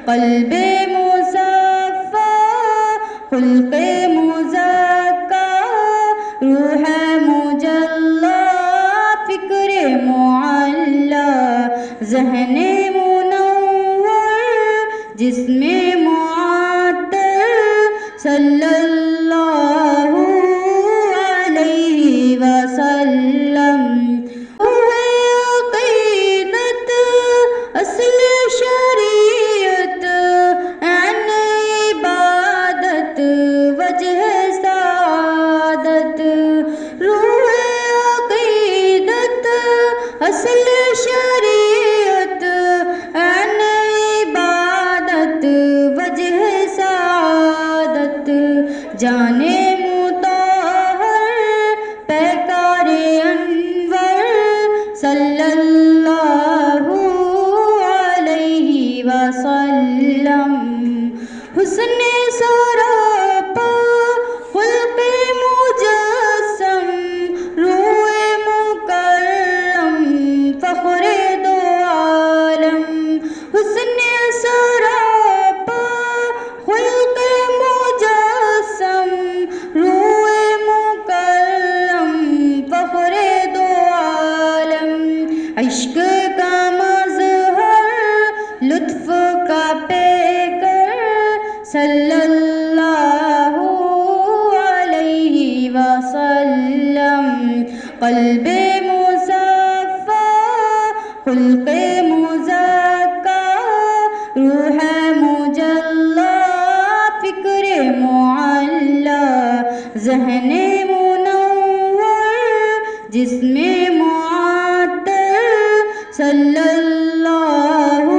قلب مصفا خلق مزکا روح مجلا فکر معلا ذہن منور جسم معطر صلی اللہ علیہ وسلم عقیدت اصل شریعت عن عبادت وجہ سعادت روح عقیدت اصل شریعت عن عبادت وجہ سعادت جانے مطہر پیکار انور صلی اللہ علیہ وسلم حسن سراپا خلق مجسم روح مکرم فخر دو عالم حسن سراپا خلق مجسم روح مکرم فخر دو عالم عشق کا مظہر لطف کا پیکر صلی اللہ علیہ وسلم قلب مصفا خلق مزکا روح مجلا فکر معلا ذہن منور جسم معطر صلی اللہ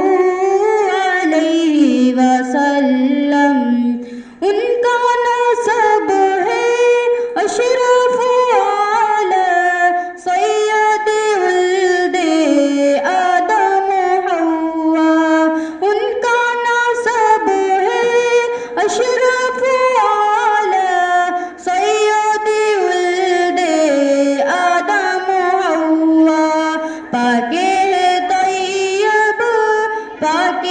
علیہ وسلم ان کا نسب ہے اشرف اعلی سید ولد آدم حوا ان کا نسب ہے اشرف اعلی سید ولد آدم حوا پاک طیب پاک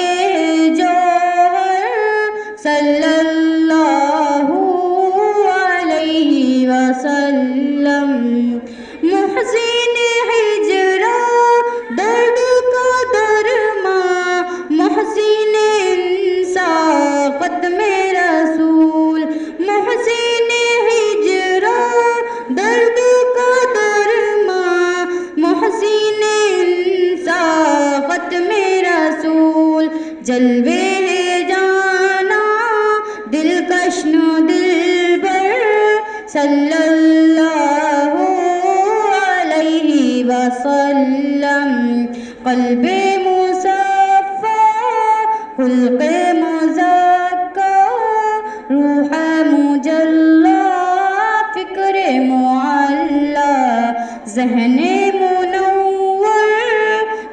جوہر صلی اللہ علیہ وسلم محسن ہجرا درد کا درما محسن انصافت میں رسول محسن ہجرا درد کا درما محسن انصافت میں رسول جلوے جانا دلکش دلبر صلی اللہ علیہ وسلم قلب مصفا خلق مزکا روح مجلا فکر معلا ذہن منور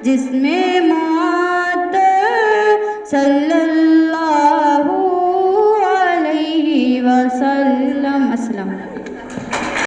جسم معطر صلی